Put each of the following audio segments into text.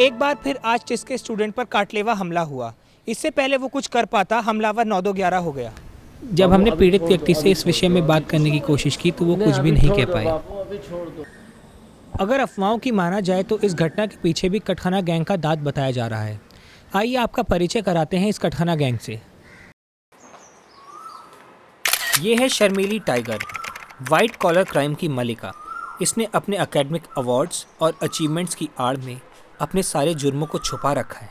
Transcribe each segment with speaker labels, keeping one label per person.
Speaker 1: एक बार फिर आज टिस के स्टूडेंट पर काटलेवा हमला हुआ। इससे पहले वो कुछ कर पाता, हमलावर 9-2-11 हो गया। जब हमने पीड़ित व्यक्ति से इस विषय में बात करने की कोशिश की तो वो कुछ भी नहीं कह पाए। अगर अफवाहों की माना जाए तो इस घटना के पीछे भी कटखाना गैंग का दांत बताया जा रहा है। आइए आपका परिचय कराते हैं इस कटखाना गैंग से। ये है शर्मीली टाइगर, वाइट कॉलर क्राइम की मलिका। इसने अपने एकेडमिक अवार्ड्स और अचीवमेंट्स की आड़ में अपने सारे जुर्मों को छुपा रखा है।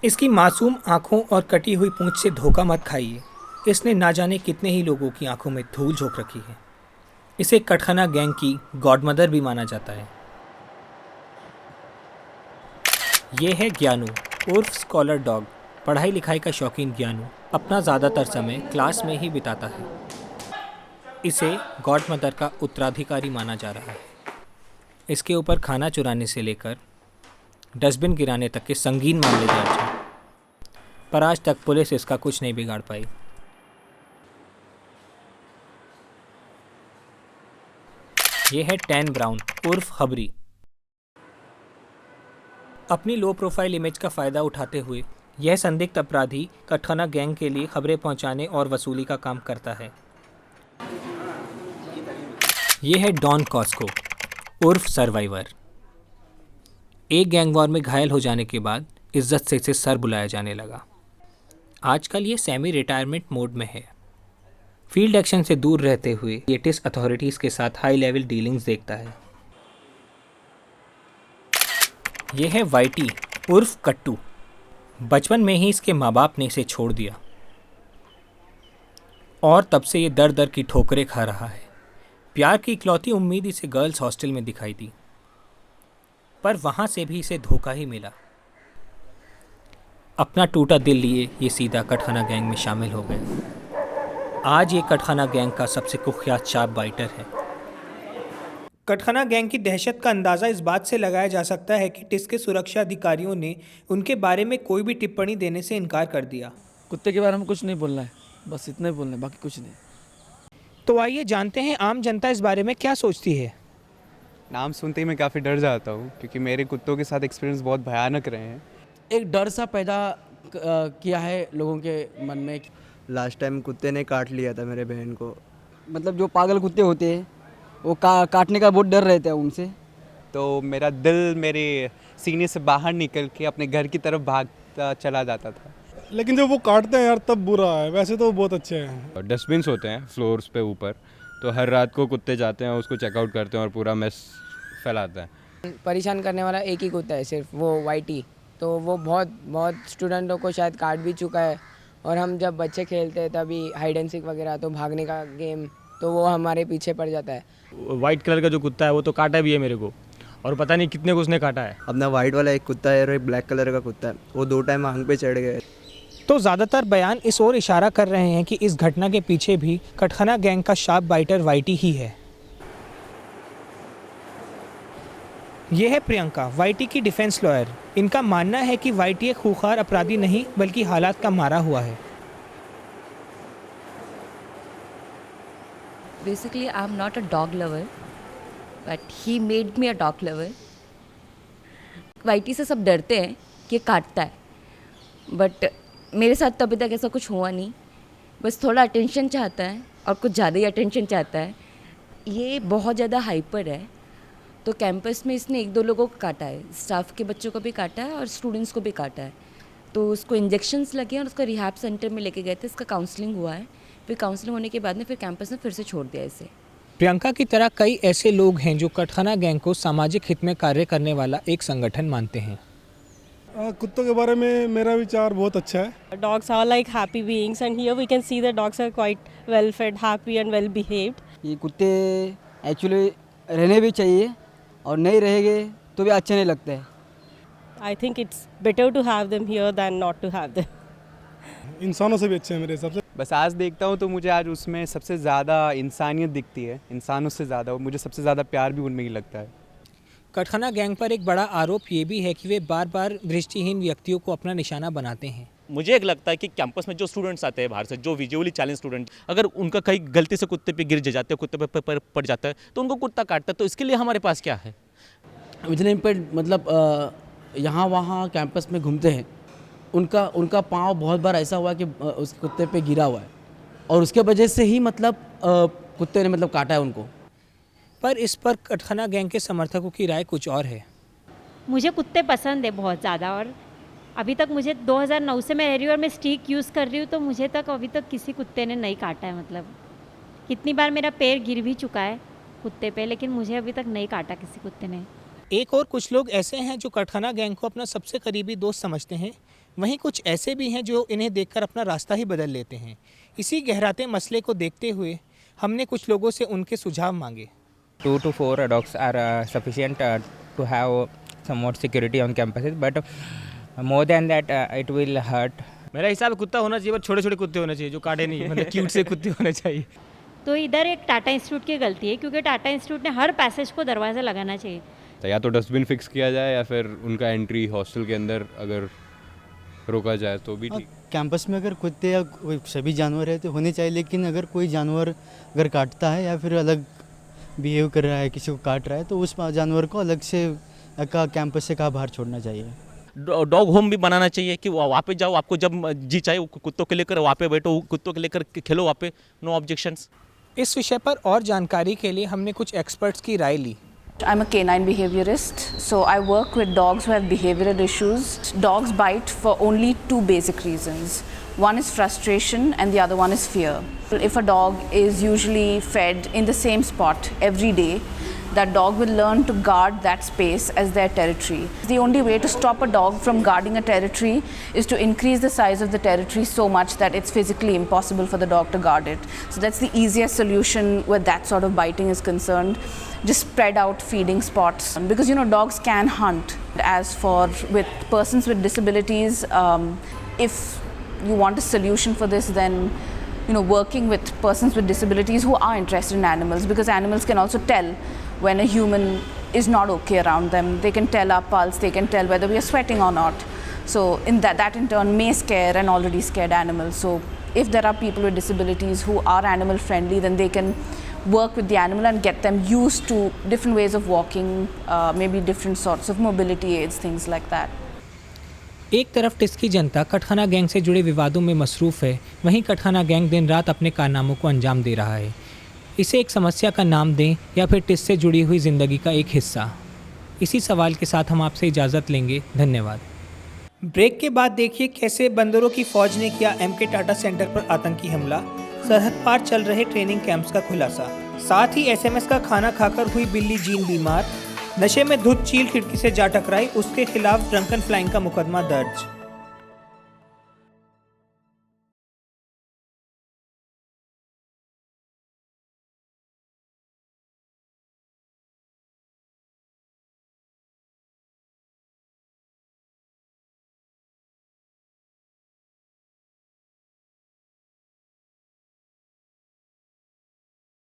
Speaker 1: इसकी मासूम आंखों और कटी हुई पूंछ से धोखा मत खाइए। इसने ना जाने कितने ही लोगों की आंखों में धूल झोंक रखी है। इसे कटखाना गैंग की गॉडमदर भी माना जाता है। ये है ज्ञानू उर्फ स्कॉलर डॉग। पढ़ाई लिखाई का शौकीन ज्ञानू अपना ज़्यादातर समय क्लास में ही बिताता है। इसे गॉडमदर का उत्तराधिकारी माना जा रहा है। इसके ऊपर खाना चुराने से लेकर डस्टबिन गिराने तक के संगीन मामले दर्ज हैं, पर आज तक पुलिस इसका कुछ नहीं बिगाड़ पाई। यह है टैन ब्राउन उर्फ हबरी। अपनी लो प्रोफाइल इमेज का फ़ायदा उठाते हुए यह संदिग्ध अपराधी कटखाना गैंग के लिए खबरें पहुंचाने और वसूली का काम करता है। यह है डॉन कॉस्को उर्फ सर्वाइवर। एक गैंग वॉर में घायल हो जाने के बाद इज्जत से इसे सर बुलाया जाने लगा। आजकल ये सेमी रिटायरमेंट मोड में है। फील्ड एक्शन से दूर रहते हुए ये टिस अथॉरिटीज़ के साथ हाई लेवल डीलिंग्स देखता है। यह है वाइटी उर्फ कट्टू। बचपन में ही इसके माँ बाप ने इसे छोड़ दिया और तब से ये दर दर की ठोकरें खा रहा है। प्यार की इकलौती उम्मीद इसे गर्ल्स हॉस्टल में दिखाई दी, पर वहाँ से भी इसे धोखा ही मिला। अपना टूटा दिल लिए ये सीधा कटखाना गैंग में शामिल हो गए। आज ये कटखाना गैंग का सबसे कुख्यात शार्प बाइटर है। कटखाना गैंग की दहशत का अंदाज़ा इस बात से लगाया जा सकता है कि टिस के सुरक्षा अधिकारियों ने उनके बारे में कोई भी टिप्पणी देने से इनकार कर दिया।
Speaker 2: कुत्ते के बारे में कुछ नहीं बोलना है, बस इतना ही बोलना है, बाकी कुछ नहीं।
Speaker 1: तो आइए जानते हैं आम जनता इस बारे में क्या सोचती है।
Speaker 3: नाम सुनते ही मैं काफ़ी डर जाता हूँ, क्योंकि मेरे कुत्तों के साथ एक्सपीरियंस बहुत भयानक रहे हैं।
Speaker 2: एक डर सा पैदा किया है लोगों के मन में।
Speaker 4: लास्ट टाइम कुत्ते ने काट लिया था मेरे बहन को।
Speaker 5: मतलब जो पागल कुत्ते होते हैं वो काटने का बहुत डर रहता है उनसे।
Speaker 3: तो मेरा दिल मेरे सीने से बाहर निकल के अपने घर की तरफ भागता चला जाता था।
Speaker 6: लेकिन जब वो काटते हैं यार तब बुरा है, वैसे तो वो बहुत अच्छे हैं।
Speaker 7: डस्टबिन्स होते हैं फ्लोर्स पे ऊपर, तो हर रात को कुत्ते जाते हैं उसको चेकआउट करते हैं और पूरा मेस फैलाते हैं।
Speaker 8: परेशान करने वाला एक ही कुत्ता है सिर्फ, वो वाइटी। तो वो बहुत स्टूडेंटों को शायद काट भी चुका है। और हम जब बच्चे खेलते हैं तभी हाइड एंड सीक वगैरह, तो भागने का गेम, तो वो हमारे पीछे पड़ जाता है।
Speaker 9: वाइट कलर का जो कुत्ता है वो तो काटा भी है मेरे को, और पता नहीं कितने को उसने काटा है।
Speaker 4: अपना वाइट वाला एक कुत्ता है और एक ब्लैक कलर का कुत्ता है, वो 2 टाइम आंख पे चढ़ गए।
Speaker 1: तो ज़्यादातर बयान इस ओर इशारा कर रहे हैं कि इस घटना के पीछे भी कटखाना गैंग का शार्प बाइटर वाइटी ही है। यह है प्रियंका, वाइटी की डिफेंस लॉयर। इनका मानना है कि वाइटी एक खूंखार अपराधी नहीं बल्कि हालात का मारा हुआ है।
Speaker 10: Basically, I'm not a dog lover, but he made me a dog lover. वाइटी से सब डरते हैं कि ये काटता है, बट मेरे साथ तो अभी तक ऐसा कुछ हुआ नहीं। बस थोड़ा अटेंशन चाहता है और कुछ ज़्यादा ही अटेंशन चाहता है। ये बहुत ज़्यादा हाइपर है, तो कैंपस में इसने 1-2 लोगों को काटा है, स्टाफ के बच्चों को भी काटा है और स्टूडेंट्स को भी काटा है। तो उसको इंजेक्शंस लगे हैं और उसको रिहैब सेंटर में लेके गए थे। इसका काउंसलिंग हुआ है, फिर काउंसलिंग होने के बाद में फिर कैंपस ने फिर से छोड़ दिया इसे।
Speaker 1: प्रियंका की तरह कई ऐसे लोग हैं जो कटखाना गैंग को सामाजिक हित में कार्य करने वाला एक संगठन मानते हैं।
Speaker 6: कुत्तों के बारे में मेरा विचार बहुत अच्छा है।
Speaker 11: Dogs are like happy beings and here we can see the dogs are quite well fed, happy and well behaved.
Speaker 5: ये कुत्ते एक्चुअली रहने भी चाहिए और नहीं रहेंगे तो भी अच्छे नहीं लगते हैं।
Speaker 11: I think it's better to have them here than not to have them.
Speaker 6: इंसानों से भी अच्छे हैं मेरे हिसाब से।
Speaker 3: बस आज देखता हूँ तो मुझे आज उसमें सबसे ज़्यादा इंसानियत दिखती है, इंसानों से ज़्यादा। मुझे सबसे ज़्यादा प्यार भी उनमें ही लगता है।
Speaker 1: कटखाना गैंग पर एक बड़ा आरोप ये भी है कि वे बार बार दृष्टिहीन व्यक्तियों को अपना निशाना बनाते हैं।
Speaker 12: मुझे एक लगता है कि कैंपस में जो स्टूडेंट्स आते हैं बाहर से, जो विजुअली चैलेंज स्टूडेंट, अगर उनका कहीं गलती से कुत्ते पे गिर जाते हैं, कुत्ते पे पड़ जाता है, तो उनको कुत्ता काटता है। तो इसके लिए हमारे पास क्या है?
Speaker 2: विजिलेंस पे मतलब यहाँ वहाँ कैंपस में घूमते हैं, उनका पाँव बहुत बार ऐसा हुआ कि उस कुत्ते पे गिरा हुआ है और उसके वजह से ही मतलब कुत्ते ने मतलब काटा है उनको।
Speaker 1: पर इस पर कटखाना गैंग के समर्थकों की राय कुछ और है।
Speaker 11: मुझे कुत्ते पसंद है बहुत ज़्यादा, और अभी तक मुझे 2009 से मैं रह रही हूँ और मैं स्टिक यूज़ कर रही हूँ, तो मुझे तक अभी तक किसी कुत्ते ने नहीं काटा है। मतलब कितनी बार मेरा पैर गिर भी चुका है कुत्ते पे, लेकिन मुझे अभी तक नहीं काटा किसी कुत्ते ने।
Speaker 1: एक और कुछ लोग ऐसे हैं जो कटखाना गैंग को अपना सबसे करीबी दोस्त समझते हैं, वहीं कुछ ऐसे भी हैं जो इन्हें देखकर अपना रास्ता ही बदल लेते हैं। इसी गहराते मसले को देखते हुए हमने कुछ लोगों से उनके सुझाव मांगे।
Speaker 13: 2 to 4 dogs are sufficient to have somewhat security on campuses, but more than that it will hurt.
Speaker 9: मेरा हिसाब है कुत्ता होना चाहिए, पर छोटे छोटे कुत्ते होने चाहिए जो काटे नहीं, मतलब क्यूट से कुत्ते होने चाहिए।
Speaker 11: तो इधर एक टाटा इंस्टीट्यूट की गलती है, क्योंकि टाटा इंस्टीट्यूट ने हर पैसेज को दरवाज़ा लगाना चाहिए।
Speaker 7: तो या तो डस्टबिन फिक्स किया जाए या फिर उनका एंट्री हॉस्टल के अंदर अगर रोका जाए तो भी ठीक।
Speaker 14: कैंपस में अगर कुत्ते या कोई सभी जानवर है तो होने चाहिए, लेकिन अगर कोई जानवर अगर काटता है या फिर अलग बिहेव कर रहा है, किसी को काट रहा है, तो उस जानवर को अलग से कैंपस से कहाँ बाहर छोड़ना चाहिए।
Speaker 12: डॉग होम भी बनाना चाहिए कि वहाँ पे जाओ, आपको जब जी चाहे कुत्तों के लेकर वहाँ पे बैठो, कुत्तों के लेकर खेलो वहाँ पे, नो ऑब्जेक्शंस।
Speaker 1: इस विषय पर और जानकारी के लिए हमने कुछ एक्सपर्ट्स की राय ली।
Speaker 15: I'm a canine behaviorist, so I work with dogs who have behavioral issues. Dogs bite for only 2 basic reasons. One is frustration and the other one is fear. If a dog is usually fed in the same spot every day, that dog will learn to guard that space as their territory. The only way to stop a dog from guarding a territory is to increase the size of the territory so much that it's physically impossible for the dog to guard it. So that's the easiest solution where that sort of biting is concerned. Just spread out feeding spots, because dogs can hunt. As for with persons with disabilities, if you want a solution for this, then working with persons with disabilities who are interested in animals, because animals can also tell when a human is not okay around them. They can tell our pulse, they can tell whether we are sweating or not. So in that in turn may scare an already scared animal. So if there are people with disabilities who are animal friendly, then they can work with the animal and get them used to different ways of walking, maybe different sorts of mobility aids, things like that.
Speaker 1: एक तरफ TISS की जनता कटखाना gang से जुड़े विवादों में मसरूफ़ है, वहीं कटखाना गैंग दिन रात अपने कारनामों को अंजाम दे रहा है। इसे एक समस्या का नाम दें या फिर टिस से जुड़ी हुई ज़िंदगी का एक हिस्सा। इसी सवाल के साथ हम आपसे इजाज़त लेंगे। धन्यवाद। ब्रेक के बाद देखिए कैसे बंदरों की फ़ौज ने किया एमके टाटा सेंटर पर आतंकी हमला, सरहद पार चल रहे ट्रेनिंग कैंप्स का खुलासा, साथ ही एसएमएस का खाना खाकर हुई बिल्ली जीन बीमार, नशे में धुत चील खिड़की से जा टकराई, उसके खिलाफ ड्रंकन फ्लाइंग का मुकदमा दर्ज।